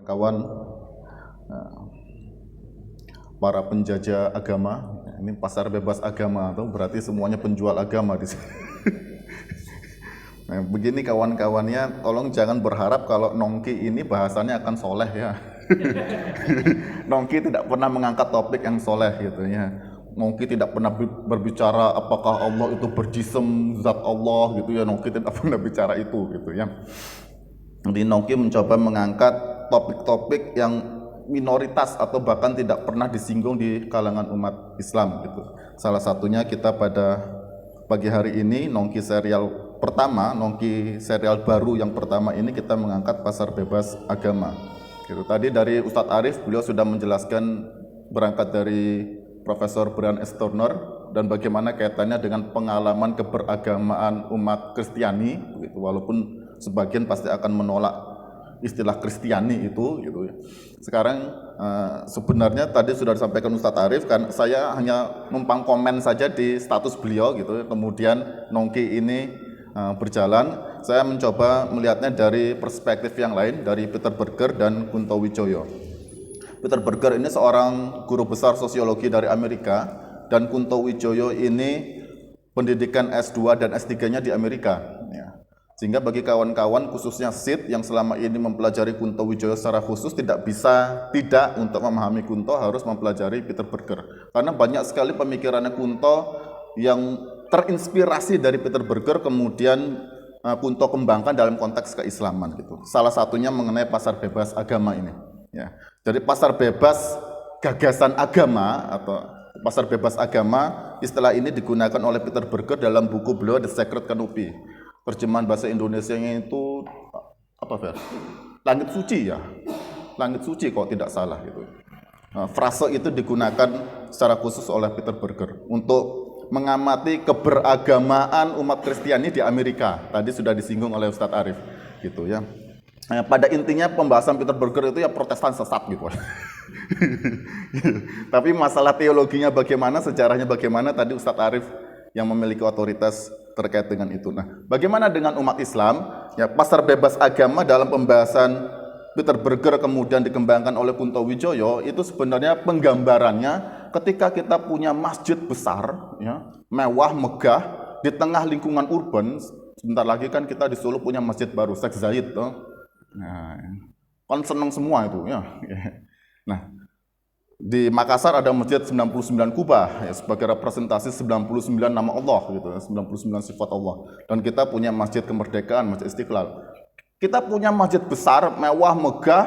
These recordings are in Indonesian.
Kawan, para penjajah agama, ini pasar bebas agama, atau berarti semuanya penjual agama di sini. Nah, begini kawan-kawannya, tolong jangan berharap kalau Nongki ini bahasannya akan soleh ya. Nongki tidak pernah mengangkat topik yang soleh gitu ya. Nongki tidak pernah berbicara apakah Allah itu berjisem zat Allah gitu ya. Nongki tidak pernah bicara itu gitu ya. Jadi Nongki mencoba mengangkat topik-topik yang minoritas atau bahkan tidak pernah disinggung di kalangan umat Islam gitu. Salah satunya kita pada pagi hari ini Nongki serial pertama, Nongki serial baru yang pertama ini kita mengangkat pasar bebas agama. Gitu. Tadi dari Ustadz Arif beliau sudah menjelaskan berangkat dari Profesor Brian S. Turner dan bagaimana kaitannya dengan pengalaman keberagamaan umat Kristiani, gitu. Walaupun sebagian pasti akan menolak istilah Kristiani itu, gitu. Sekarang sebenarnya tadi sudah disampaikan Ustadz Arif, kan saya hanya numpang komen saja di status beliau, gitu. Kemudian Nongki ini berjalan, saya mencoba melihatnya dari perspektif yang lain, dari Peter Berger dan Kunto Wijoyo. Peter Berger ini seorang guru besar sosiologi dari Amerika, dan Kunto Wijoyo ini pendidikan S2 dan S3-nya di Amerika. Ya. Sehingga bagi kawan-kawan khususnya SID yang selama ini mempelajari Kunto Wijoyo secara khusus tidak untuk memahami Kunto harus mempelajari Peter Berger. Karena banyak sekali pemikirannya Kunto yang terinspirasi dari Peter Berger kemudian Kunto kembangkan dalam konteks keislaman gitu. Salah satunya mengenai pasar bebas agama ini. Ya. Jadi pasar bebas gagasan agama atau pasar bebas agama, istilah ini digunakan oleh Peter Berger dalam buku beliau The Sacred Canopy. Terjemahan bahasa Indonesianya itu apa, Fer? Langit suci ya. Langit suci kalau tidak salah gitu. Frase itu digunakan secara khusus oleh Peter Berger untuk mengamati keberagamaan umat Kristiani di Amerika. Tadi sudah disinggung oleh Ustadz Arif gitu ya. Nah, pada intinya pembahasan Peter Berger itu ya Protestan sesat gitu. Tapi masalah teologinya bagaimana, sejarahnya bagaimana, tadi Ustadz Arif yang memiliki otoritas terkait dengan itu. Nah, bagaimana dengan umat Islam? Ya, pasar bebas agama dalam pembahasan Peter Berger kemudian dikembangkan oleh Kunto Wijoyo itu sebenarnya penggambarannya ketika kita punya masjid besar, ya, mewah, megah di tengah lingkungan urban. Sebentar lagi kan kita di Solo punya masjid baru, Sheikh Zayed, toh. Nah, kan seneng semua itu ya. Nah, di Makassar ada masjid 99 kubah ya, sebagai representasi 99 nama Allah gitu, 99 sifat Allah. Dan kita punya masjid kemerdekaan, masjid Istiqlal. Kita punya masjid besar, mewah, megah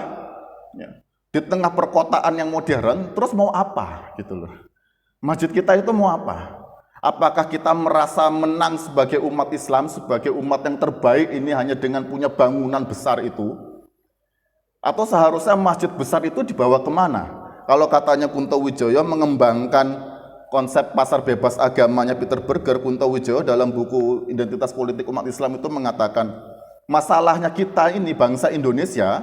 ya, di tengah perkotaan yang modern, terus mau apa gitu loh. Masjid kita itu mau apa? Apakah kita merasa menang sebagai umat Islam, sebagai umat yang terbaik ini hanya dengan punya bangunan besar itu? Atau seharusnya masjid besar itu dibawa kemana? Kalau katanya Kunto Wijoyo mengembangkan konsep pasar bebas agamanya Peter Berger, Kunto Wijoyo dalam buku Identitas Politik Umat Islam itu mengatakan, masalahnya kita ini bangsa Indonesia,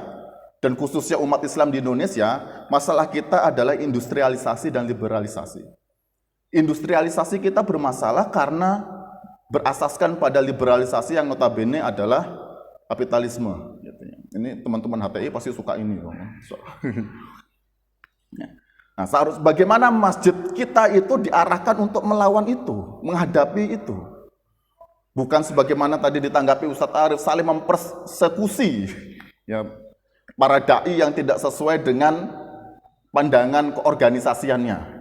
dan khususnya umat Islam di Indonesia, masalah kita adalah industrialisasi dan liberalisasi. Industrialisasi kita bermasalah karena berasaskan pada liberalisasi yang notabene adalah kapitalisme. Ini teman-teman HTI pasti suka ini. Nah, bagaimana masjid kita itu diarahkan untuk melawan itu, menghadapi itu. Bukan sebagaimana tadi ditanggapi Ustadz Arif, saling mempersekusi ya, para da'i yang tidak sesuai dengan pandangan keorganisasiannya.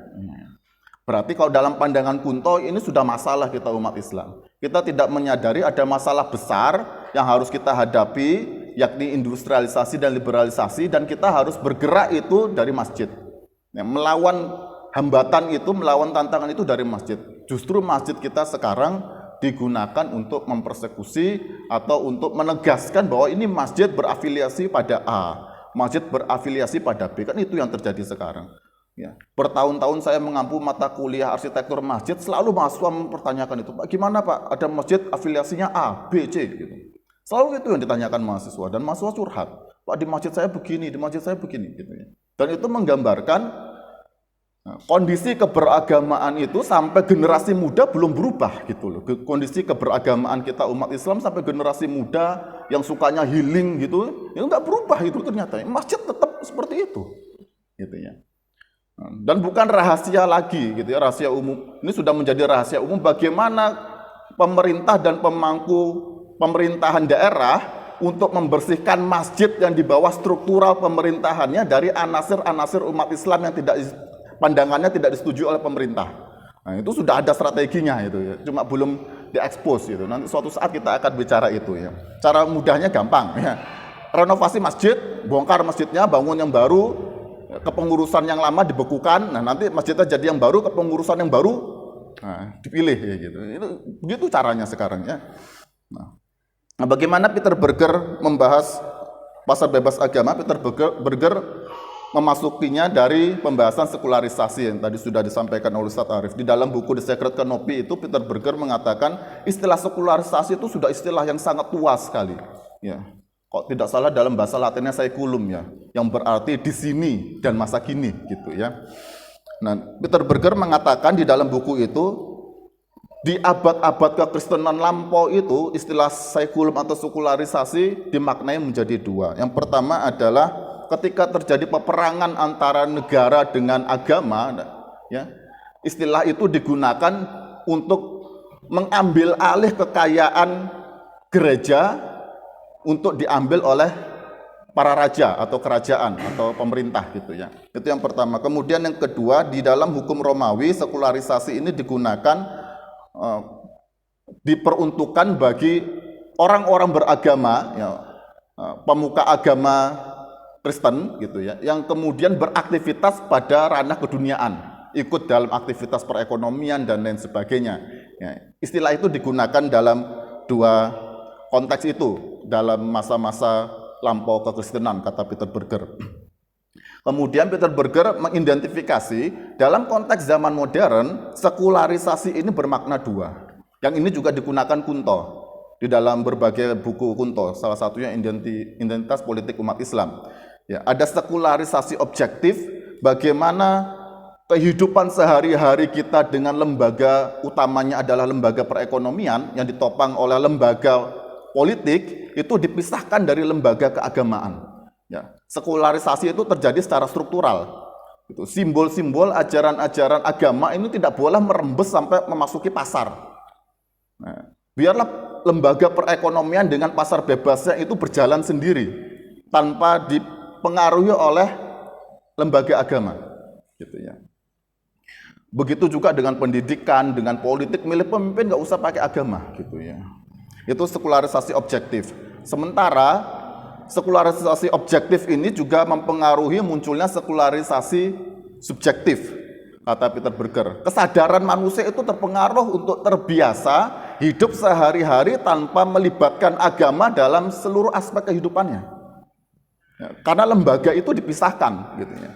Berarti kalau dalam pandangan Kunto ini sudah masalah kita umat Islam. Kita tidak menyadari ada masalah besar yang harus kita hadapi, yakni industrialisasi dan liberalisasi, dan kita harus bergerak itu dari masjid. Ya, melawan hambatan itu, melawan tantangan itu dari masjid. Justru masjid kita sekarang digunakan untuk mempersekusi atau untuk menegaskan bahwa ini masjid berafiliasi pada A, masjid berafiliasi pada B. Kan itu yang terjadi sekarang. Ya. Bertahun-tahun saya mengampu mata kuliah arsitektur masjid, selalu mahasiswa mempertanyakan itu, Pak, gimana Pak, ada masjid afiliasinya A, B, C gitu. Selalu itu yang ditanyakan mahasiswa, dan mahasiswa curhat, Pak, di masjid saya begini, di masjid saya begini gitu ya. Dan itu menggambarkan kondisi keberagamaan itu sampai generasi muda belum berubah gitu loh. Kondisi keberagamaan kita umat Islam sampai generasi muda yang sukanya healing gitu, ya nggak berubah itu ternyata. Masjid tetap seperti itu, gitu ya. Dan bukan rahasia lagi, gitu ya, rahasia umum. Ini sudah menjadi rahasia umum bagaimana pemerintah dan pemangku pemerintahan daerah untuk membersihkan masjid yang di bawah struktural pemerintahannya dari anasir-anasir umat Islam yang pandangannya tidak disetujui oleh pemerintah. Nah, itu sudah ada strateginya itu ya. Cuma belum diekspos gitu. Nanti suatu saat kita akan bicara itu ya. Cara mudahnya gampang ya. Renovasi masjid, bongkar masjidnya, bangun yang baru, kepengurusan yang lama dibekukan. Nah, nanti masjidnya jadi yang baru, kepengurusan yang baru dipilih ya gitu. Itu begitu caranya sekarang ya. Nah, bagaimana Peter Berger membahas pasar bebas agama? Peter Berger memasukinya dari pembahasan sekularisasi yang tadi sudah disampaikan oleh Ustaz Arif. Di dalam buku The Sacred Canopy itu Peter Berger mengatakan istilah sekularisasi itu sudah istilah yang sangat tua sekali. Ya, kok tidak salah dalam bahasa Latinnya saeculum ya, yang berarti di sini dan masa kini gitu ya. Nah, Peter Berger mengatakan di dalam buku itu di abad-abad kekristenan lampau itu istilah saeculum atau sekularisasi dimaknai menjadi dua. Yang pertama adalah ketika terjadi peperangan antara negara dengan agama, ya, istilah itu digunakan untuk mengambil alih kekayaan gereja untuk diambil oleh para raja atau kerajaan atau pemerintah gitu ya. Itu yang pertama. Kemudian yang kedua, di dalam hukum Romawi sekularisasi ini digunakan diperuntukkan bagi orang-orang beragama, ya, pemuka agama Kristen gitu ya, yang kemudian beraktivitas pada ranah keduniaan, ikut dalam aktivitas perekonomian dan lain sebagainya. Ya, istilah itu digunakan dalam dua konteks itu dalam masa-masa lampau kekristenan, kata Peter Berger. Kemudian Peter Berger mengidentifikasi dalam konteks zaman modern sekularisasi ini bermakna dua. Yang ini juga digunakan Kunto di dalam berbagai buku Kunto, salah satunya Identitas Politik Umat Islam. Ya, ada sekularisasi objektif, bagaimana kehidupan sehari-hari kita dengan lembaga utamanya adalah lembaga perekonomian yang ditopang oleh lembaga politik itu dipisahkan dari lembaga keagamaan. Ya, sekularisasi itu terjadi secara struktural. Itu simbol-simbol ajaran-ajaran agama ini tidak boleh merembes sampai memasuki pasar. Nah, biarlah lembaga perekonomian dengan pasar bebasnya itu berjalan sendiri tanpa dipengaruhi oleh lembaga agama, gitu ya. Begitu juga dengan pendidikan, dengan politik, milih pemimpin nggak usah pakai agama, gitu ya. Itu sekularisasi objektif. Sementara sekularisasi objektif ini juga mempengaruhi munculnya sekularisasi subjektif, kata Peter Berger. Kesadaran manusia itu terpengaruh untuk terbiasa hidup sehari-hari tanpa melibatkan agama dalam seluruh aspek kehidupannya. Ya, karena lembaga itu dipisahkan, gitu ya.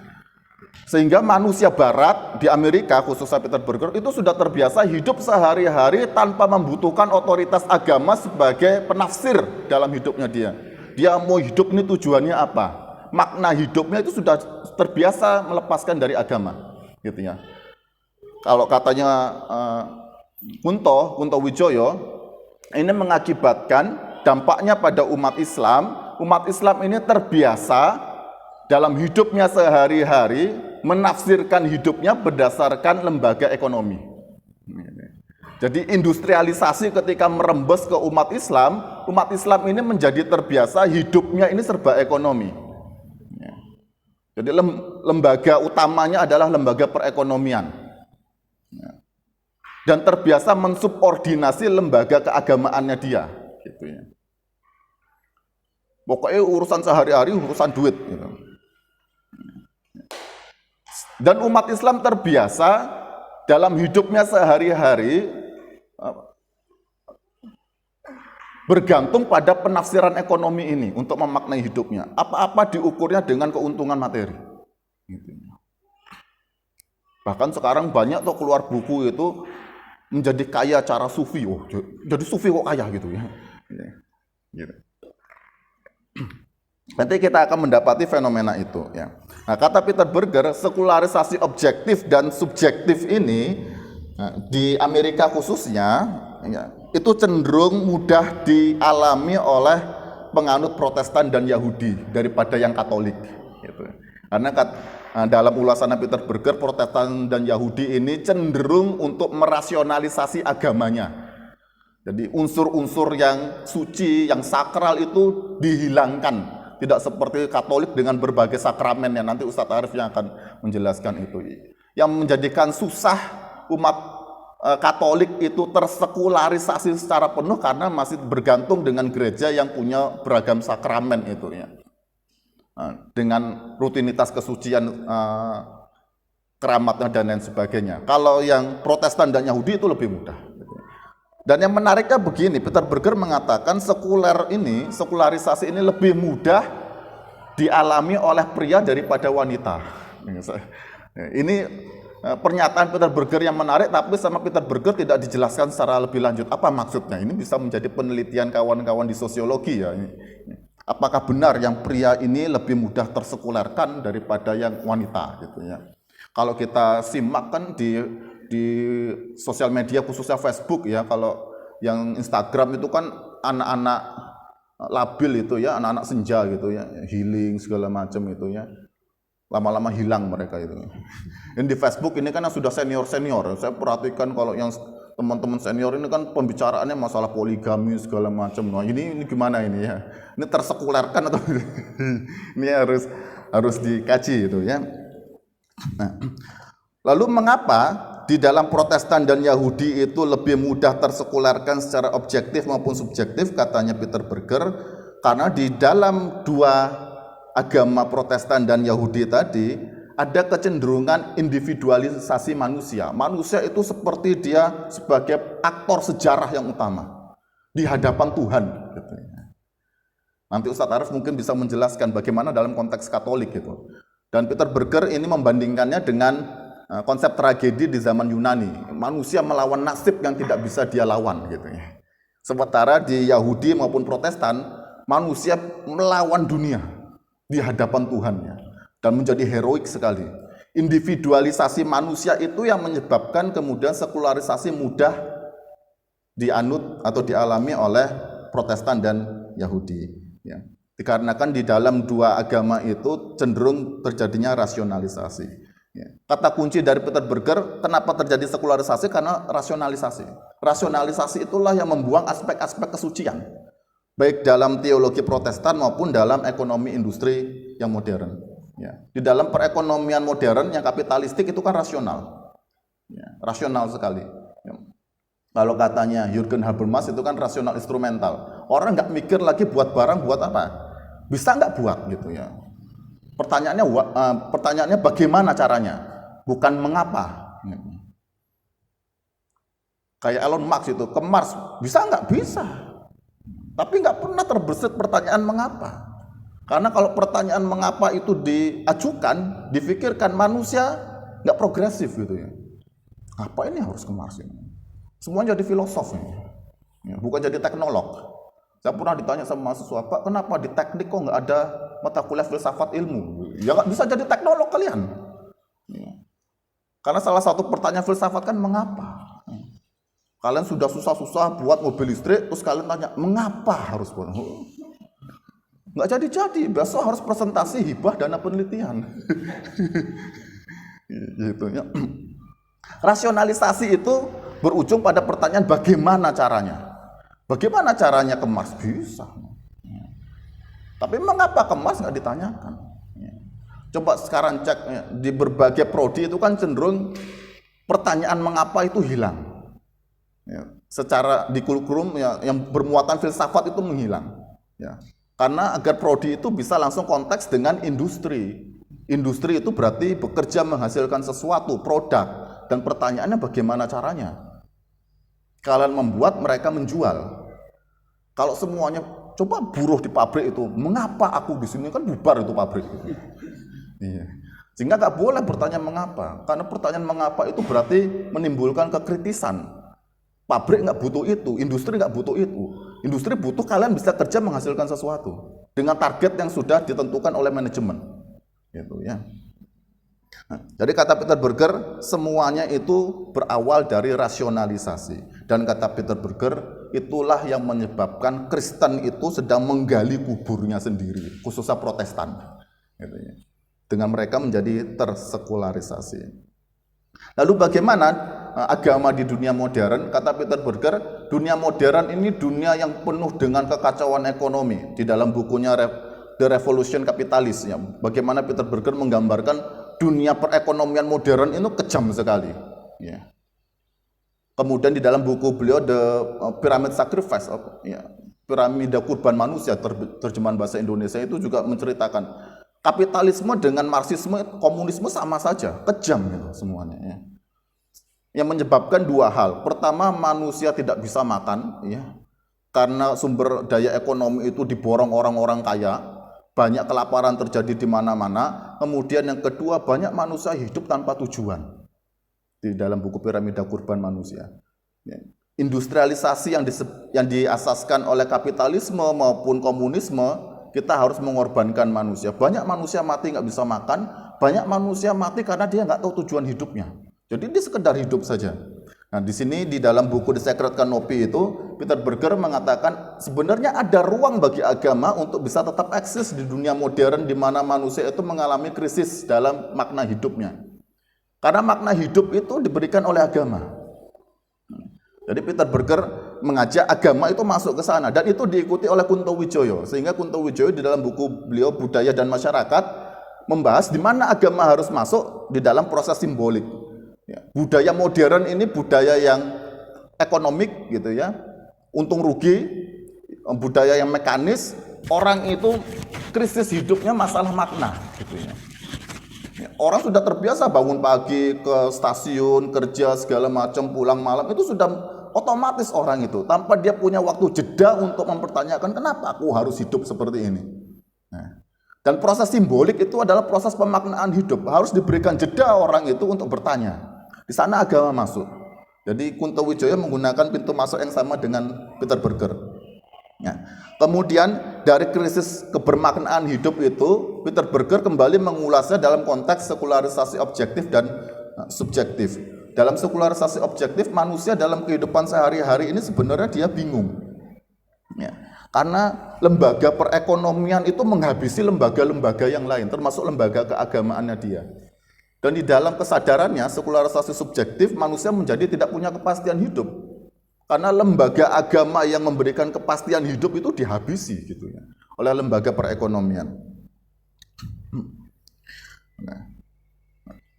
Sehingga manusia barat di Amerika, khususnya Peter Berger, itu sudah terbiasa hidup sehari-hari tanpa membutuhkan otoritas agama sebagai penafsir dalam hidupnya dia. Dia mau hidup ini tujuannya apa? Makna hidupnya itu sudah terbiasa melepaskan dari agama, gitu ya. Kalau katanya Kunto Wijoyo, ini mengakibatkan dampaknya pada umat Islam ini terbiasa dalam hidupnya sehari-hari menafsirkan hidupnya berdasarkan lembaga ekonomi. Jadi industrialisasi ketika merembes ke umat Islam ini menjadi terbiasa hidupnya ini serba ekonomi. Jadi lembaga utamanya adalah lembaga perekonomian. Dan terbiasa mensubordinasi lembaga keagamaannya dia, gitu ya. Pokoknya urusan sehari-hari, urusan duit, gitu. Dan umat Islam terbiasa dalam hidupnya sehari-hari bergantung pada penafsiran ekonomi ini untuk memaknai hidupnya. Apa-apa diukurnya dengan keuntungan materi. Bahkan sekarang banyak tuh keluar buku itu menjadi kaya cara sufi. Oh, jadi sufi kok kaya gitu ya. Gitu. Nanti kita akan mendapati fenomena itu ya. Nah, kata Peter Berger, sekularisasi objektif dan subjektif ini di Amerika khususnya ya, itu cenderung mudah dialami oleh penganut Protestan dan Yahudi daripada yang Katolik. Gitu. Karena dalam ulasan Peter Berger, Protestan dan Yahudi ini cenderung untuk merasionalisasi agamanya. Jadi unsur-unsur yang suci, yang sakral itu dihilangkan. Tidak seperti Katolik dengan berbagai sakramen yang nanti Ustadz Arif yang akan menjelaskan itu. Yang menjadikan susah umat Katolik itu tersekularisasi secara penuh karena masih bergantung dengan gereja yang punya beragam sakramen itu ya. Dengan rutinitas kesucian keramatnya dan lain sebagainya. Kalau yang Protestan dan Yahudi itu lebih mudah. Dan yang menariknya begini, Peter Berger mengatakan sekularisasi ini lebih mudah dialami oleh pria daripada wanita. Ini pernyataan Peter Berger yang menarik, tapi sama Peter Berger tidak dijelaskan secara lebih lanjut. Apa maksudnya? Ini bisa menjadi penelitian kawan-kawan di sosiologi ya. Apakah benar yang pria ini lebih mudah tersekulerkan daripada yang wanita gitu ya? Kalau kita simak kan di sosial media khususnya Facebook ya, kalau yang Instagram itu kan anak-anak labil itu ya, anak-anak senja gitu ya, healing segala macam itu ya, lama-lama hilang mereka itu. Ini di Facebook ini kan sudah senior-senior, saya perhatikan kalau yang teman-teman senior ini kan pembicaraannya masalah poligami segala macam. Nah ini gimana ini ya? Ini tersekulerkan atau ini harus dikaji itu ya. Nah, lalu mengapa di dalam Protestan dan Yahudi itu lebih mudah tersekulerkan secara objektif maupun subjektif, katanya Peter Berger? Karena di dalam dua agama Protestan dan Yahudi tadi ada kecenderungan individualisasi manusia. Manusia itu seperti dia sebagai aktor sejarah yang utama di hadapan Tuhan. Nanti Ustadz Arif mungkin bisa menjelaskan bagaimana dalam konteks Katolik gitu. Dan Peter Berger ini membandingkannya dengan konsep tragedi di zaman Yunani, manusia melawan nasib yang tidak bisa dia lawan gitu ya. Sementara di Yahudi maupun Protestan, manusia melawan dunia di hadapan Tuhan ya, dan menjadi heroik sekali. Individualisasi manusia itu yang menyebabkan kemudian sekularisasi mudah dianut atau dialami oleh Protestan dan Yahudi ya. Dikarenakan di dalam dua agama itu cenderung terjadinya rasionalisasi. Kata kunci dari Peter Berger, kenapa terjadi sekularisasi? Karena rasionalisasi. Rasionalisasi itulah yang membuang aspek-aspek kesucian, baik dalam teologi Protestan maupun dalam ekonomi industri yang modern. Ya. Di dalam perekonomian modern yang kapitalistik itu kan rasional, ya, rasional sekali. Ya. Kalau katanya Jürgen Habermas itu kan rasional instrumental. Orang nggak mikir lagi buat barang buat apa, bisa nggak buat gitu ya. Pertanyaannya bagaimana caranya, bukan mengapa. Kayak Elon Musk itu ke Mars, bisa nggak? Bisa. Tapi nggak pernah terbersit pertanyaan mengapa. Karena kalau pertanyaan mengapa itu diajukan, difikirkan, manusia nggak progresif gitu ya. Apa ini harus ke Mars ini? Semuanya jadi filosof ini, ya, bukan jadi teknolog. Saya pernah ditanya sama mahasiswa, Pak, kenapa di teknik kok nggak ada mata kuliah filsafat ilmu? Ya nggak bisa jadi teknolog kalian. Ya. Karena salah satu pertanyaan filsafat kan mengapa? Kalian sudah susah-susah buat mobil listrik, terus kalian tanya, mengapa harus buat? Nggak jadi-jadi, besok harus presentasi hibah dana penelitian. Gitu ya. Rasionalisasi itu berujung pada pertanyaan bagaimana caranya? Bagaimana caranya ke Mars? Bisa. Tapi mengapa ke Mars nggak ditanyakan? Coba sekarang cek ya, di berbagai prodi itu kan cenderung pertanyaan mengapa itu hilang. Ya, secara di kurikulum ya, yang bermuatan filsafat itu menghilang. Ya. Karena agar prodi itu bisa langsung konteks dengan industri. Industri itu berarti bekerja menghasilkan sesuatu, produk. Dan pertanyaannya bagaimana caranya? Kalian membuat, mereka menjual. Kalau semuanya, coba buruh di pabrik itu, mengapa aku di sini, kan bubar itu pabrik. Iya. Sehingga nggak boleh bertanya mengapa, karena pertanyaan mengapa itu berarti menimbulkan kekritisan. Pabrik nggak butuh itu, industri nggak butuh itu. Industri butuh kalian bisa kerja menghasilkan sesuatu dengan target yang sudah ditentukan oleh manajemen. Gitu ya. Nah, jadi kata Peter Berger, semuanya itu berawal dari rasionalisasi. Dan kata Peter Berger, itulah yang menyebabkan Kristen itu sedang menggali kuburnya sendiri, khususnya Protestan, gitu ya. Dengan mereka menjadi tersekularisasi. Lalu bagaimana agama di dunia modern? Kata Peter Berger, dunia modern ini dunia yang penuh dengan kekacauan ekonomi. Di dalam bukunya The Revolution Capitalis, ya, bagaimana Peter Berger menggambarkan dunia perekonomian modern itu kejam sekali, ya. Kemudian di dalam buku beliau The Pyramid Sacrifice, ya, piramida kurban manusia, terjemahan bahasa Indonesia, itu juga menceritakan kapitalisme dengan marxisme, komunisme sama saja, kejam gitu semuanya, ya. Yang menyebabkan dua hal. Pertama, manusia tidak bisa makan, ya, karena sumber daya ekonomi itu diborong orang-orang kaya, banyak kelaparan terjadi di mana-mana. Kemudian yang kedua, banyak manusia hidup tanpa tujuan. Di dalam buku piramida kurban manusia, ya. Industrialisasi yang diasaskan oleh kapitalisme maupun komunisme, kita harus mengorbankan manusia. Banyak manusia mati nggak bisa makan, banyak manusia mati karena dia nggak tahu tujuan hidupnya. Jadi dia sekedar hidup saja. Nah, di sini di dalam buku The Sacred Canopy itu Peter Berger mengatakan sebenarnya ada ruang bagi agama untuk bisa tetap eksis di dunia modern di mana manusia itu mengalami krisis dalam makna hidupnya. Karena makna hidup itu diberikan oleh agama. Jadi Peter Berger mengajak agama itu masuk ke sana, dan itu diikuti oleh Kunto Wijoyo. Sehingga Kunto Wijoyo di dalam buku beliau Budaya dan Masyarakat membahas di mana agama harus masuk di dalam proses simbolik. Ya, budaya modern ini budaya yang ekonomik, gitu ya, untung rugi, budaya yang mekanis. Orang itu krisis hidupnya masalah makna, gitu ya. Orang sudah terbiasa bangun pagi ke stasiun, kerja segala macam, pulang malam, itu sudah otomatis orang itu tanpa dia punya waktu jeda untuk mempertanyakan kenapa aku harus hidup seperti ini. Nah, dan proses simbolik itu adalah proses pemaknaan hidup, harus diberikan jeda orang itu untuk bertanya. Di sana agama masuk. Jadi Kunto Wijoyo menggunakan pintu masuk yang sama dengan Peter Berger. Ya. Kemudian dari krisis kebermaknaan hidup itu, Peter Berger kembali mengulasnya dalam konteks sekularisasi objektif dan subjektif. Dalam sekularisasi objektif, manusia dalam kehidupan sehari-hari ini sebenarnya dia bingung, ya, karena lembaga perekonomian itu menghabisi lembaga-lembaga yang lain, termasuk lembaga keagamaannya dia. Dan di dalam kesadarannya, sekularisasi subjektif, manusia menjadi tidak punya kepastian hidup. Karena lembaga agama yang memberikan kepastian hidup itu dihabisi, gitu ya, oleh lembaga perekonomian. Nah,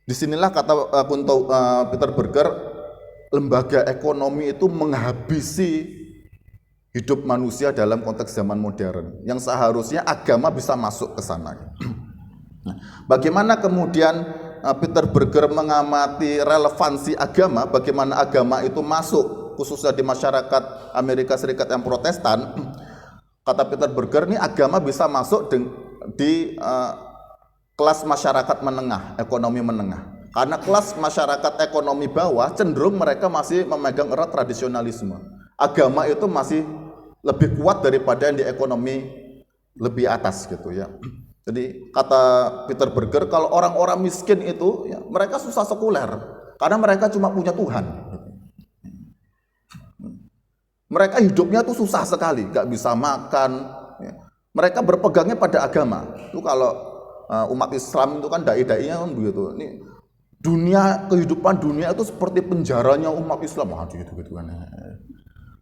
disinilah kata Peter Berger, lembaga ekonomi itu menghabisi hidup manusia dalam konteks zaman modern, yang seharusnya agama bisa masuk ke sana. Nah, bagaimana kemudian Peter Berger mengamati relevansi agama, bagaimana agama itu masuk khususnya di masyarakat Amerika Serikat yang Protestan. Kata Peter Berger, ini agama bisa masuk di kelas masyarakat menengah, ekonomi menengah. Karena kelas masyarakat ekonomi bawah cenderung mereka masih memegang erat tradisionalisme. Agama itu masih lebih kuat daripada yang di ekonomi lebih atas, gitu ya. Jadi kata Peter Berger, kalau orang-orang miskin itu, ya, mereka susah sekuler karena mereka cuma punya Tuhan. Mereka hidupnya tuh susah sekali, gak bisa makan, ya. Mereka berpegangnya pada agama. Itu kalau umat Islam itu kan dai-dainya kan begitu. Ini kehidupan dunia itu seperti penjaranya umat Islam, gitu kan.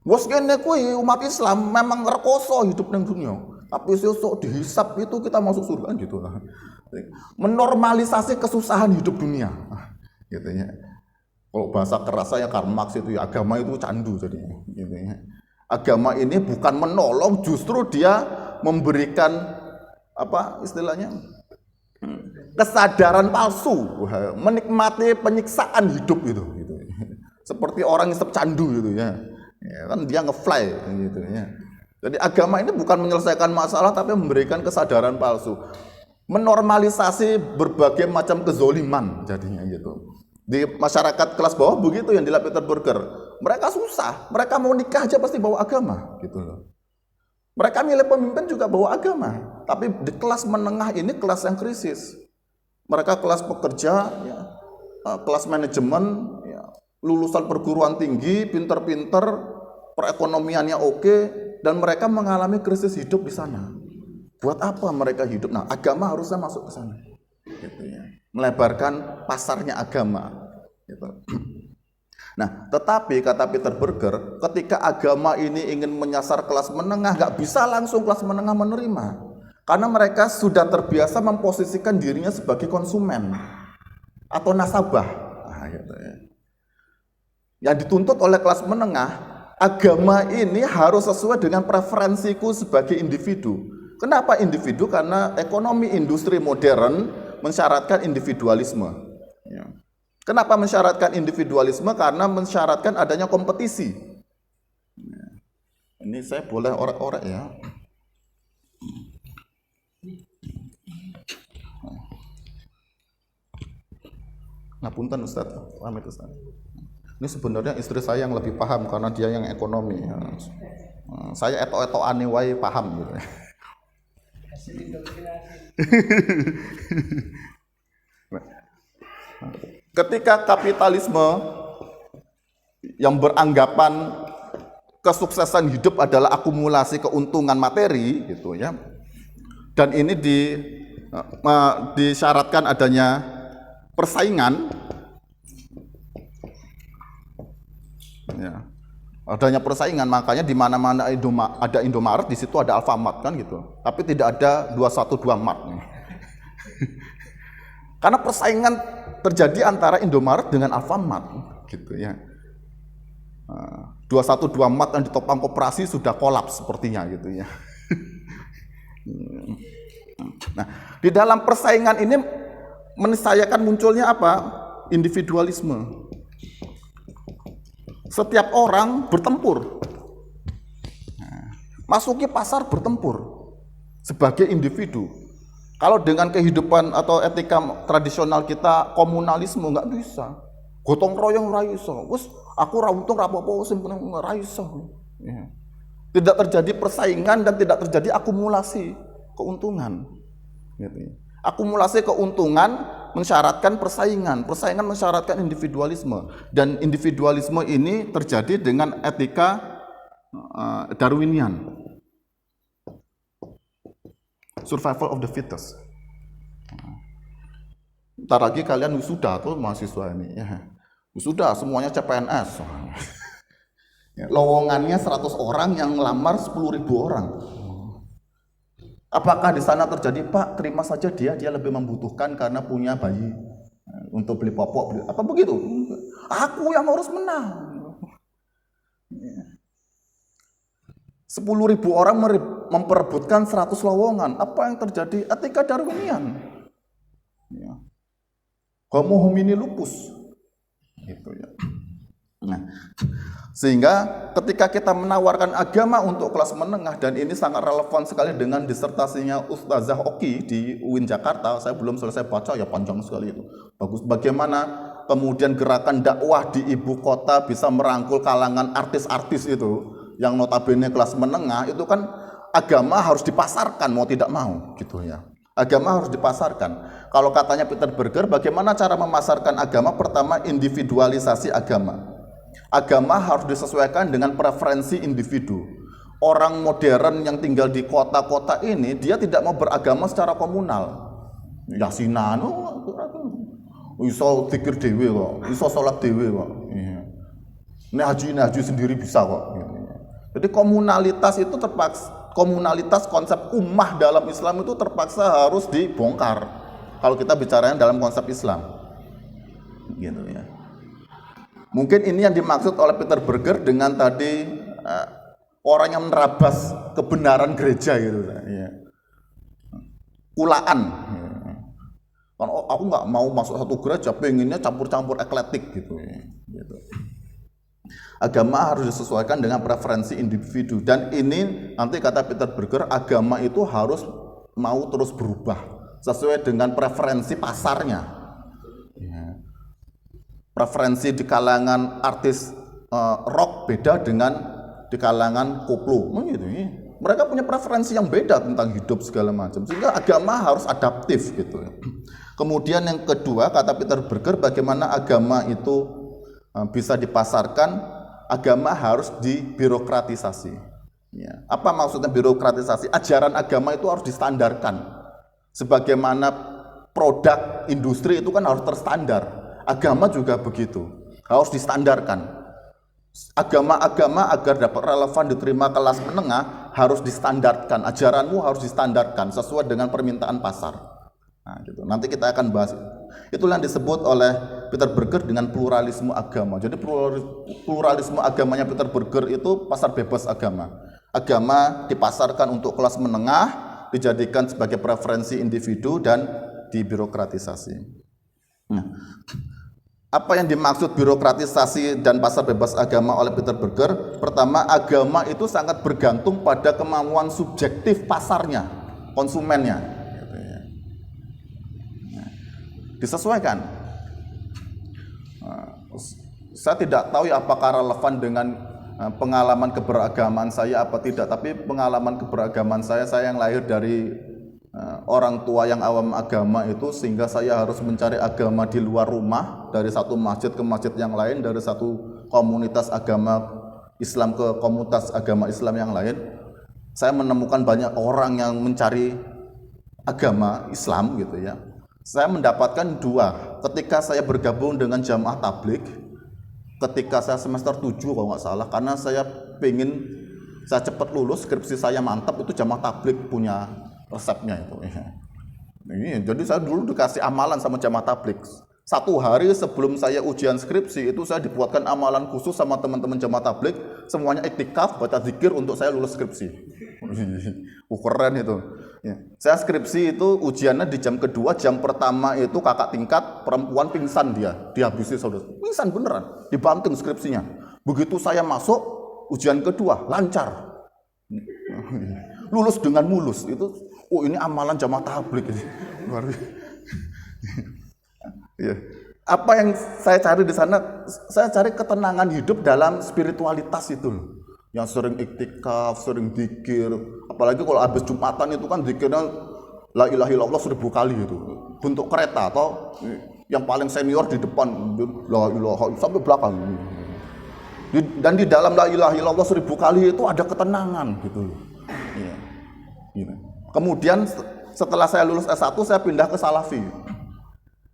Bos kene kuwi umat Islam memang rekoso hidup ning dunia, tapi sesuk dihisap itu kita masuk surga, gitu lah. Menormalisasi kesusahan hidup dunia, gitu ya. Kalau bahasa kerasnya Karl Marx itu, ya, agama itu candu jadinya, gitu ya. Agama ini bukan menolong, justru dia memberikan apa istilahnya, kesadaran palsu, menikmati penyiksaan hidup itu, gitu. Seperti orang ngisep candu, gitu ya. Ya kan dia ngefly, gitu ya. Jadi agama ini bukan menyelesaikan masalah, tapi memberikan kesadaran palsu, menormalisasi berbagai macam kezoliman jadinya, gitu. Di masyarakat kelas bawah begitu yang dilakukan Peter Berger. Mereka susah, mereka mau nikah aja pasti bawa agama, gitu loh. Mereka milih pemimpin juga bawa agama. Tapi di kelas menengah ini kelas yang krisis. Mereka kelas pekerja, ya, kelas manajemen, ya, lulusan perguruan tinggi, pinter-pinter, perekonomiannya oke, dan mereka mengalami krisis hidup di sana. Buat apa mereka hidup? Nah, agama harusnya masuk ke sana, gitu ya. Melebarkan pasarnya agama, gitu. Nah, tetapi kata Peter Berger, ketika agama ini ingin menyasar kelas menengah, nggak bisa langsung kelas menengah menerima, karena mereka sudah terbiasa memposisikan dirinya sebagai konsumen atau nasabah. Nah, gitu ya. Yang dituntut oleh kelas menengah, agama ini harus sesuai dengan preferensiku sebagai individu. Kenapa individu? Karena ekonomi industri modern mensyaratkan individualisme. Ya. Kenapa mensyaratkan individualisme? Karena mensyaratkan adanya kompetisi. Ya. Ini saya boleh orek-orek ya. Ngapunten Ustaz, pamit Ustaz. Ini sebenarnya istri saya yang lebih paham karena dia yang ekonomi. Ya. Saya etok-etokan wae paham gitu. Ketika kapitalisme yang beranggapan kesuksesan hidup adalah akumulasi keuntungan materi gitu ya, dan ini disyaratkan adanya persaingan ya, adanya persaingan, makanya di mana-mana ada Indomaret, di situ ada Alfamart kan gitu, tapi tidak ada 212 Mart. Karena persaingan terjadi antara Indomaret dengan Alfamart gitu ya. 212 Mart yang ditopang koperasi sudah kolaps sepertinya gitu ya. Nah, di dalam persaingan ini menisayakan munculnya apa? Individualisme. Setiap orang bertempur. Masuki pasar bertempur sebagai individu. Kalau dengan kehidupan atau etika tradisional kita komunalisme nggak bisa, gotong royong ra iso. Wes aku ra untung ra apa-apa sing penting ra iso. Ya. Tidak terjadi persaingan dan tidak terjadi akumulasi keuntungan. Gitu. Akumulasi keuntungan mensyaratkan persaingan, persaingan mensyaratkan individualisme, dan individualisme ini terjadi dengan etika Darwinian. Survival of the fittest. Ntar lagi kalian wisuda tuh mahasiswa ini ya. Wisuda semuanya CPNS. Ya, lowongannya 100 orang yang ngelamar 10.000 orang. Apakah di sana terjadi, Pak, terima saja dia lebih membutuhkan karena punya bayi untuk beli popok, apa begitu? Aku yang harus menang. 10.000 orang memperebutkan 100 lowongan. Apa yang terjadi? Etika Darwinian. Ya. Homo homini lupus. Gitu ya. Nah, sehingga ketika kita menawarkan agama untuk kelas menengah, dan ini sangat relevan sekali dengan disertasinya Ustazah Oki di UIN Jakarta, saya belum selesai baca ya, panjang sekali itu. Bagus, bagaimana kemudian gerakan dakwah di ibu kota bisa merangkul kalangan artis-artis itu yang notabene kelas menengah. Itu kan agama harus dipasarkan mau tidak mau gitu ya. Agama harus dipasarkan. Kalau katanya Peter Berger, bagaimana cara memasarkan agama? Pertama, individualisasi agama. Agama harus disesuaikan dengan preferensi individu. Orang modern yang tinggal di kota-kota ini, dia tidak mau beragama secara komunal. Yasinan, iso zikir dewe kok, iso sholat dewe kok. Ini haji sendiri bisa kok. Jadi komunalitas itu terpaksa, komunalitas konsep ummah dalam Islam itu terpaksa harus dibongkar. Kalau kita bicaranya dalam konsep Islam, gitu ya. Mungkin ini yang dimaksud oleh Peter Berger dengan tadi orang yang menerabas kebenaran gereja gitu ya. Kulaan. Kan aku nggak mau masuk satu gereja, pengennya campur-campur ekletik gitu ya. Gitu. Agama harus disesuaikan dengan preferensi individu, dan ini nanti kata Peter Berger, agama itu harus mau terus berubah sesuai dengan preferensi pasarnya. Preferensi di kalangan artis rock beda dengan di kalangan koplo, gitu. Mereka punya preferensi yang beda tentang hidup segala macam, sehingga agama harus adaptif gitu. Kemudian yang kedua kata Peter Berger, bagaimana agama itu bisa dipasarkan agama harus dibirokratisasi. Ya. Apa maksudnya birokratisasi? Ajaran agama itu harus distandarkan. Sebagaimana produk industri itu kan harus terstandar. Agama juga begitu, harus distandarkan. Agama-agama agar dapat relevan diterima kelas menengah harus distandarkan. Ajaranmu harus distandarkan sesuai dengan permintaan pasar. Nah, gitu. Nanti kita akan bahas. Itulah yang disebut oleh Peter Berger dengan pluralisme agama. Jadi pluralisme agamanya Peter Berger itu pasar bebas agama. Agama dipasarkan untuk kelas menengah, dijadikan sebagai preferensi individu dan dibirokratisasi. Nah, apa yang dimaksud birokratisasi dan pasar bebas agama oleh Peter Berger? Pertama, agama itu sangat bergantung pada kemauan subjektif pasarnya, konsumennya. Disesuaikan. Saya tidak tahu ya apakah relevan dengan pengalaman keberagaman saya apa tidak, tapi pengalaman keberagaman saya yang lahir dari orang tua yang awam agama itu, sehingga saya harus mencari agama di luar rumah, dari satu masjid ke masjid yang lain, dari satu komunitas agama Islam ke komunitas agama Islam yang lain. Saya menemukan banyak orang yang mencari agama Islam gitu ya. Saya mendapatkan dua, ketika saya bergabung dengan jamaah tabligh, ketika saya semester 7 kalau nggak salah, karena saya cepat lulus, skripsi saya mantap, itu jamaah tabligh punya resepnya itu. Ini, jadi saya dulu dikasih amalan sama jamaah tabligh. 1 hari sebelum saya ujian skripsi itu saya dibuatkan amalan khusus sama teman-teman jamaah tabligh, semuanya iktikaf baca zikir untuk saya lulus skripsi. Keren itu. Ya. Saya skripsi itu ujiannya di jam kedua, jam pertama itu kakak tingkat perempuan pingsan, dihabisi saudara. Pingsan beneran, dibanting skripsinya. Begitu saya masuk ujian kedua lancar, lulus dengan mulus. Itu ini amalan jamaah tabligh. Luar biasa. Ya. Apa yang saya cari di sana? Saya cari ketenangan hidup dalam spiritualitas itu loh. Yang sering iktikaf, sering zikir. Apalagi kalau habis Jumatan itu kan zikirnya la ilaha illallah 1000 kali itu. Bentuk kereta atau yang paling senior di depan la ilaha sampai belakang. Dan di dalam la ilaha illallah 1000 kali itu ada ketenangan gitu loh. Ya. Gitu. Kemudian setelah saya lulus S1 saya pindah ke Salafi.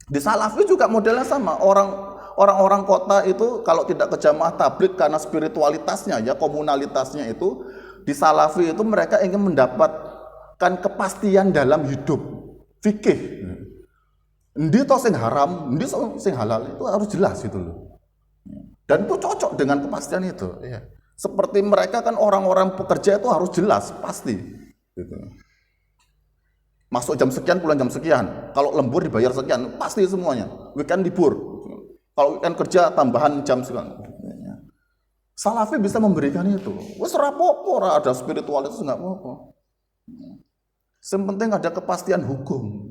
Di Salafi juga modelnya sama. Orang-orang kota itu kalau tidak ke jamaah tabligh karena spiritualitasnya ya, komunalitasnya itu, di Salafi itu mereka ingin mendapatkan kepastian dalam hidup, fikih. Endi to sing haram, endi sing halal, itu harus jelas gitu loh. Dan itu cocok dengan kepastian itu. Ya. Seperti mereka kan orang-orang pekerja itu harus jelas, pasti. Gitu. Masuk jam sekian, pulang jam sekian. Kalau lembur dibayar sekian, pasti semuanya. Weekend libur. Kalau weekend kerja tambahan jam sekian. Salafi bisa memberikan itu. Wes ora apa-apa, ada spiritualitas enggak apa-apa. Yang penting ada kepastian hukum.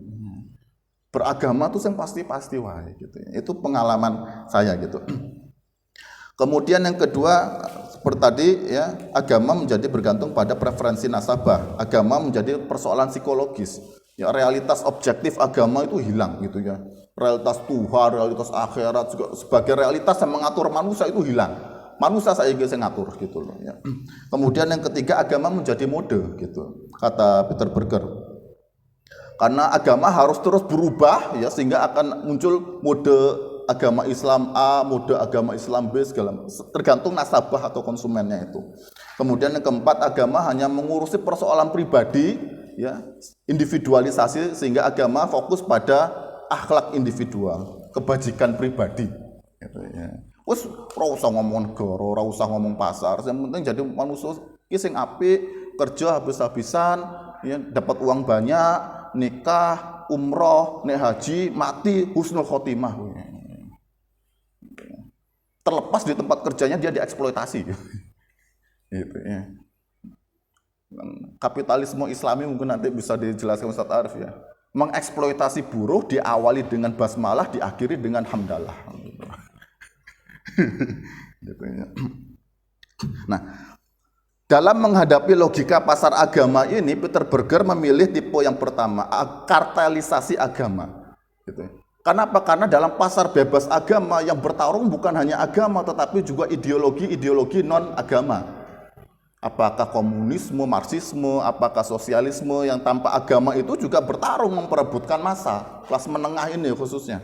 Beragama tuh yang pasti-pasti wae gitu. Itu pengalaman saya gitu. Kemudian yang kedua, seperti tadi ya, agama menjadi bergantung pada preferensi nasabah. Agama menjadi persoalan psikologis. Ya, realitas objektif agama itu hilang gitu ya. Realitas Tuhan, realitas akhirat juga sebagai realitas yang mengatur manusia itu hilang. Manusia saya yang ngatur gitu loh ya. Kemudian yang ketiga, agama menjadi mode gitu. Kata Peter Berger. Karena agama harus terus berubah ya, sehingga akan muncul mode agama Islam A, mode agama Islam B, segala tergantung nasabah atau konsumennya itu. Kemudian yang keempat, agama hanya mengurusi persoalan pribadi, ya, individualisasi, sehingga agama fokus pada akhlak individual, kebajikan pribadi. Gitu, ya. Wes, ora usah ngomong negara, ora usah ngomong pasar, yang penting jadi manusia sing apik, kerja habis-habisan, ya, dapat uang banyak, nikah, umroh, nek haji, mati husnul khotimah. Terlepas di tempat kerjanya dia dieksploitasi. Gitu ya. Kapitalisme Islami mungkin nanti bisa dijelaskan Ustaz Arif ya. Mengeksploitasi buruh diawali dengan basmalah, diakhiri dengan hamdalah. Gitu ya. Nah, dalam menghadapi logika pasar agama ini, Peter Berger memilih tipe yang pertama, kartelisasi agama. Gitu. Karena apa? Karena dalam pasar bebas agama yang bertarung bukan hanya agama tetapi juga ideologi-ideologi non-agama. Apakah komunisme, marxisme, apakah sosialisme yang tanpa agama itu juga bertarung memperebutkan massa kelas menengah ini khususnya.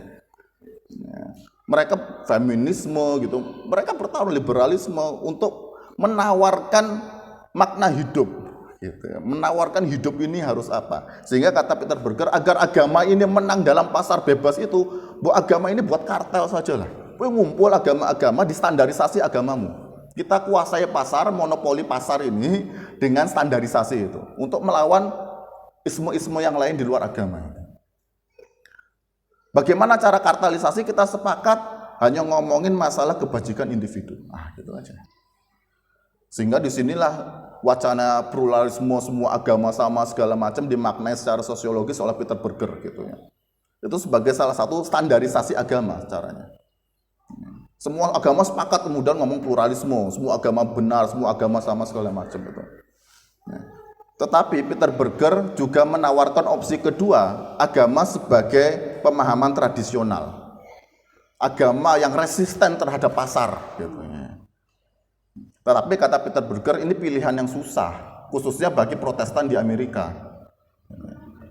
Mereka feminisme gitu, mereka bertarung liberalisme untuk menawarkan makna hidup gitu ya. Menawarkan hidup ini harus apa, sehingga kata Peter Berger agar agama ini menang dalam pasar bebas itu, buat agama ini buat kartel saja lah, ngumpul agama-agama, distandarisasi agamamu, kita kuasai pasar, monopoli pasar ini dengan standarisasi itu untuk melawan isme-isme yang lain di luar agama. Bagaimana cara kartelisasi? Kita sepakat hanya ngomongin masalah kebajikan individu. Gitu aja. Sehingga disinilah wacana pluralisme semua agama sama segala macam dimaknai secara sosiologis oleh Peter Berger gitu ya. Itu sebagai salah satu standarisasi agama caranya. Semua agama sepakat kemudian ngomong pluralisme, semua agama benar, semua agama sama segala macam gitu. Tetapi Peter Berger juga menawarkan opsi kedua, agama sebagai pemahaman tradisional, agama yang resisten terhadap pasar gitu ya. Tetapi kata Peter Berger ini pilihan yang susah, khususnya bagi Protestan di Amerika.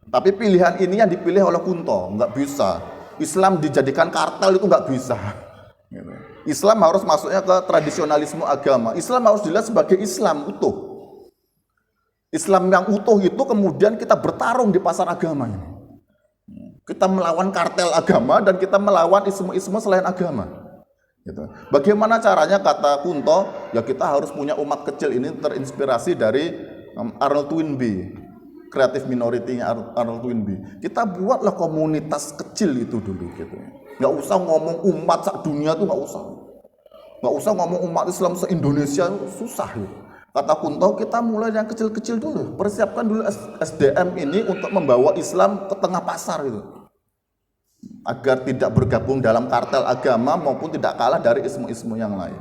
Tapi pilihan ini yang dipilih oleh Kunto, nggak bisa. Islam dijadikan kartel itu nggak bisa. Islam harus masuknya ke tradisionalisme agama. Islam harus dilihat sebagai Islam utuh. Islam yang utuh itu kemudian kita bertarung di pasar agama ini. Kita melawan kartel agama dan kita melawan isme-isme selain agama. Gitu. Bagaimana caranya kata Kunto? Ya kita harus punya umat kecil ini terinspirasi dari Arnold Toynbee, creative minority-nya Arnold Toynbee. Kita buatlah komunitas kecil itu dulu gitu. Nggak usah ngomong umat sak dunia tuh nggak usah. Nggak usah ngomong umat Islam se-Indonesia, susah gitu. Kata Kunto, kita mulai yang kecil-kecil dulu, persiapkan dulu SDM ini untuk membawa Islam ke tengah pasar itu, agar tidak bergabung dalam kartel agama maupun tidak kalah dari ismu-ismu yang lain.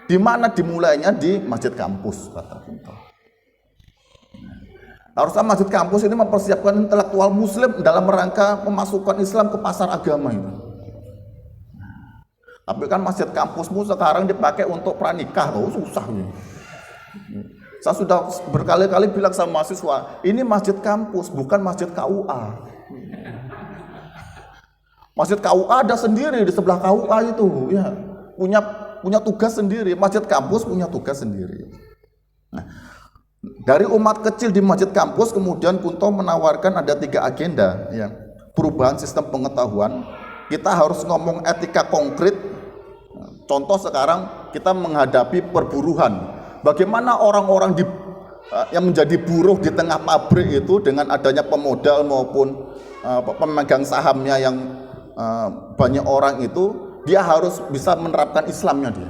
Di mana dimulainya? Di masjid kampus, kata Kunto. Harusnya masjid kampus ini mempersiapkan intelektual Muslim dalam rangka memasukkan Islam ke pasar agama itu. Tapi kan masjid kampusmu sekarang dipakai untuk pranikah, susah ini. Saya sudah berkali-kali bilang sama mahasiswa, ini masjid kampus, bukan masjid KUA. Masjid KUA ada sendiri di sebelah KUA itu, ya, punya tugas sendiri. Masjid kampus punya tugas sendiri. Nah, dari umat kecil di masjid kampus, kemudian Kunto menawarkan ada 3 agenda, ya. Perubahan sistem pengetahuan, kita harus ngomong etika konkret. Contoh sekarang kita menghadapi perburuhan. Bagaimana orang-orang yang menjadi buruh di tengah pabrik itu dengan adanya pemodal maupun pemegang sahamnya yang banyak orang itu, dia harus bisa menerapkan Islamnya dia.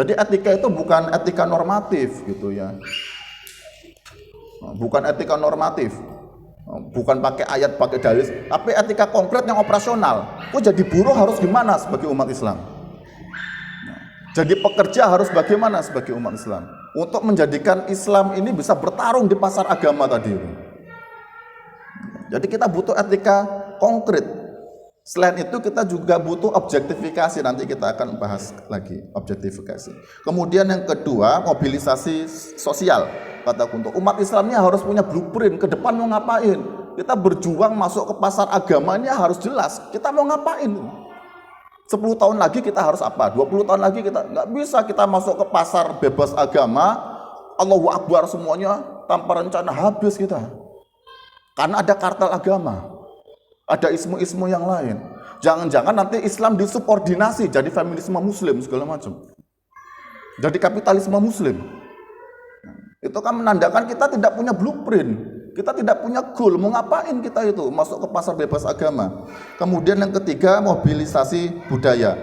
Jadi etika itu bukan etika normatif gitu ya. Bukan etika normatif. Bukan pakai ayat, pakai dalil, tapi etika konkret yang operasional. Jadi buruh harus gimana sebagai umat Islam? Jadi pekerja harus bagaimana sebagai umat Islam untuk menjadikan Islam ini bisa bertarung di pasar agama tadi. Jadi kita butuh etika konkret. Selain itu kita juga butuh objektifikasi, nanti kita akan bahas lagi objektifikasi. Kemudian yang kedua, mobilisasi sosial. Kata Kunto, umat Islamnya harus punya blueprint ke depan mau ngapain. Kita berjuang masuk ke pasar agama ini harus jelas, kita mau ngapain. 10 tahun lagi kita harus apa? 20 tahun lagi kita nggak bisa kita masuk ke pasar bebas agama, Allahu Akbar semuanya tanpa rencana, habis kita. Karena ada kartel agama, ada ismu-ismu yang lain. Jangan-jangan nanti Islam disubordinasi jadi feminisme Muslim segala macam, jadi kapitalisme Muslim. Itu kan menandakan kita tidak punya blueprint. Kita tidak punya goal, mau ngapain kita itu masuk ke pasar bebas agama. Kemudian yang ketiga, mobilisasi budaya.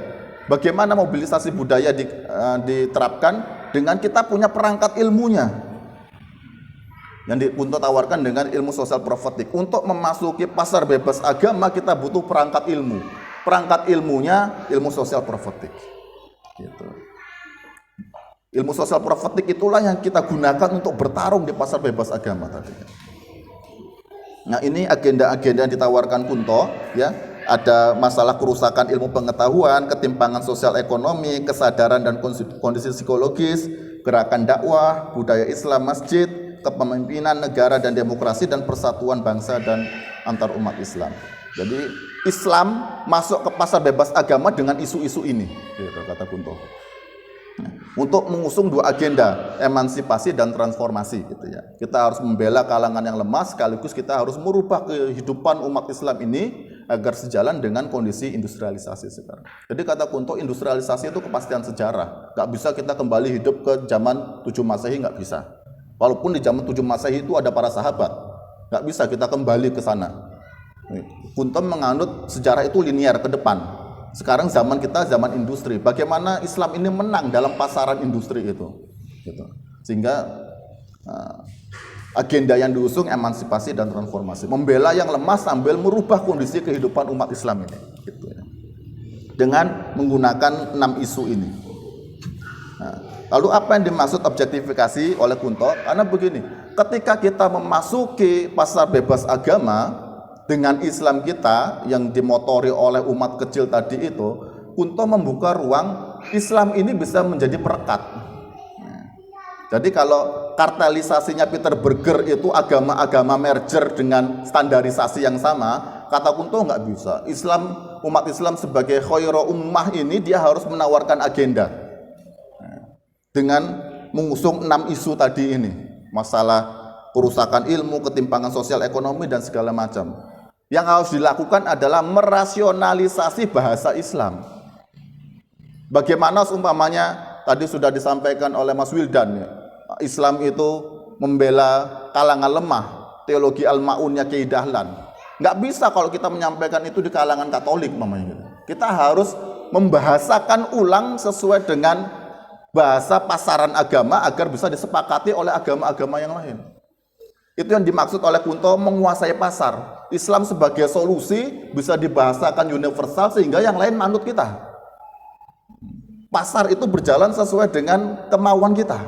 Bagaimana mobilisasi budaya diterapkan? Dengan kita punya perangkat ilmunya. Yang Kunto tawarkan dengan ilmu sosial profetik. Untuk memasuki pasar bebas agama kita butuh perangkat ilmu. Perangkat ilmunya ilmu sosial profetik. Gitu. Ilmu sosial profetik itulah yang kita gunakan untuk bertarung di pasar bebas agama tadi. Nah, ini agenda-agenda yang ditawarkan Kunto, ya. ada masalah kerusakan ilmu pengetahuan, ketimpangan sosial ekonomi, kesadaran dan kondisi psikologis, gerakan dakwah, budaya Islam, masjid, kepemimpinan negara dan demokrasi, dan persatuan bangsa dan antar umat Islam. Jadi Islam masuk ke pasar bebas agama dengan isu-isu ini, gitu, kata Kunto. Untuk mengusung dua agenda, emansipasi dan transformasi, gitu ya. Kita harus membela kalangan yang lemah, sekaligus kita harus merubah kehidupan umat Islam ini agar sejalan dengan kondisi industrialisasi sekarang. Jadi kata Kunto, industrialisasi itu kepastian sejarah. Gak bisa kita kembali hidup ke zaman 7 Masehi, gak bisa. Walaupun di zaman 7 Masehi itu ada para sahabat, gak bisa kita kembali ke sana. Kunto menganut sejarah itu linear ke depan. Sekarang zaman kita zaman industri. Bagaimana Islam ini menang dalam pasaran industri itu, gitu. Sehingga agenda yang diusung emansipasi dan transformasi, membela yang lemah sambil merubah kondisi kehidupan umat Islam ini, gitu ya. Dengan menggunakan 6 isu ini. Lalu apa yang dimaksud objektifikasi oleh Kunto? Karena begini, ketika kita memasuki pasar bebas agama dengan Islam kita yang dimotori oleh umat kecil tadi itu, Kunto membuka ruang Islam ini bisa menjadi perekat. Jadi kalau kartelisasinya Peter Berger itu agama-agama merger dengan standarisasi yang sama, kata Kunto nggak bisa. Umat Islam sebagai khairu ummah ini dia harus menawarkan agenda dengan mengusung 6 isu tadi ini, masalah kerusakan ilmu, ketimpangan sosial ekonomi dan segala macam. Yang harus dilakukan adalah merasionalisasi bahasa Islam. Bagaimana seumpamanya tadi sudah disampaikan oleh Mas Wildan, ya, Islam itu membela kalangan lemah, teologi Al-Ma'unnya Kiai Dahlan. Nggak bisa kalau kita menyampaikan itu di kalangan Katolik, mamanya. Kita harus membahasakan ulang sesuai dengan bahasa pasaran agama agar bisa disepakati oleh agama-agama yang lain. Itu yang dimaksud oleh Kunto menguasai pasar. Islam sebagai solusi bisa dibahasakan universal sehingga yang lain manut kita. Pasar itu berjalan sesuai dengan kemauan kita.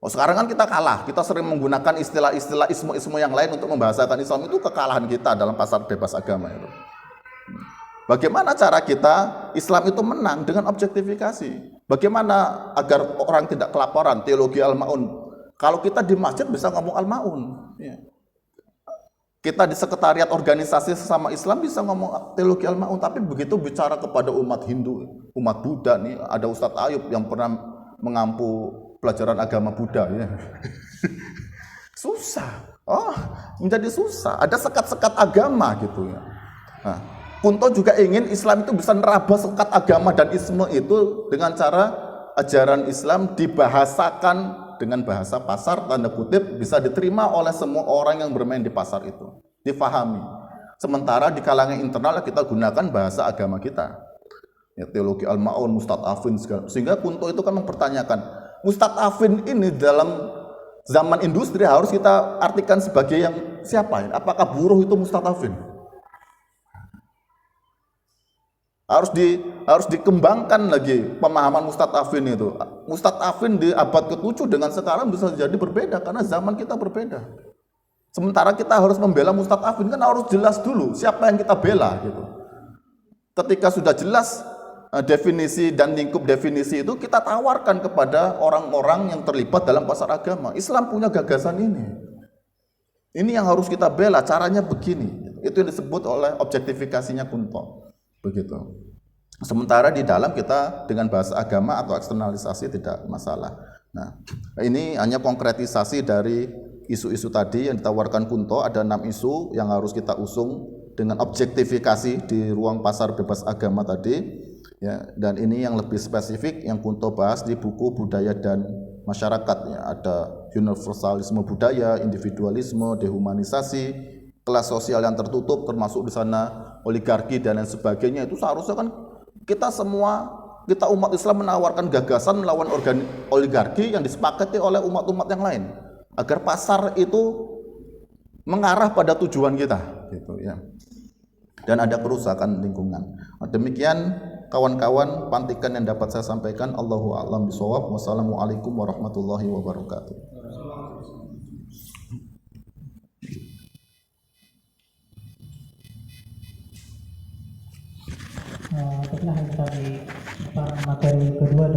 Sekarang kan kita kalah. Kita sering menggunakan istilah-istilah ismu-ismu yang lain untuk membahasakan Islam. Itu kekalahan kita dalam pasar bebas agama itu. Bagaimana cara kita Islam itu menang dengan objektifikasi? Bagaimana agar orang tidak kelaparan? Teologi Al-Ma'un. Kalau kita di masjid bisa ngomong Al-Ma'un, ya. Kita di sekretariat organisasi sesama Islam bisa ngomong teologi Al-Ma'un, tapi begitu bicara kepada umat Hindu, umat Buddha, nih ada Ustadz Ayub yang pernah mengampu pelajaran agama Buddha, ya. Susah, menjadi susah. Ada sekat-sekat agama gitu ya. Nah, Kunto juga ingin Islam itu bisa nerabas sekat agama dan isme itu dengan cara ajaran Islam dibahasakan dengan bahasa pasar, tanda kutip, bisa diterima oleh semua orang yang bermain di pasar itu, difahami. Sementara di kalangan internal kita gunakan bahasa agama kita, ya, teologi Al-Ma'un, Mustad Afin, sehingga Kunto itu kan mempertanyakan, Mustad Afin ini dalam zaman industri harus kita artikan sebagai yang siapa? Apakah buruh itu Mustad Afin? Harus dikembangkan lagi pemahaman Mustad Afin itu. Mustad Afin di abad ke-7 dengan sekarang bisa jadi berbeda karena zaman kita berbeda. Sementara kita harus membela Mustad Afin kan harus jelas dulu siapa yang kita bela gitu. Ketika sudah jelas definisi dan lingkup definisi itu kita tawarkan kepada orang-orang yang terlibat dalam pasar agama. Islam punya gagasan ini. Ini yang harus kita bela, caranya begini. Itu yang disebut oleh objektifikasinya Kunto. Begitu. Sementara di dalam kita dengan bahasa agama atau eksternalisasi tidak masalah. Nah, ini hanya konkretisasi dari isu-isu tadi yang ditawarkan Kunto. Ada 6 isu yang harus kita usung dengan objektifikasi di ruang pasar bebas agama tadi. Ya, dan ini yang lebih spesifik yang Kunto bahas di buku Budaya dan Masyarakat. Ya, ada universalisme budaya, individualisme, dehumanisasi, kelas sosial yang tertutup, termasuk di sana oligarki dan lain sebagainya. Itu seharusnya kan kita umat Islam menawarkan gagasan melawan oligarki yang disepakati oleh umat-umat yang lain agar pasar itu mengarah pada tujuan kita, gitu ya. Dan ada kerusakan lingkungan. Demikian kawan-kawan pantikan yang dapat saya sampaikan. Allahu a'lam bishawab. Wassalamualaikum warahmatullahi wabarakatuh. Setelah dari materi kedua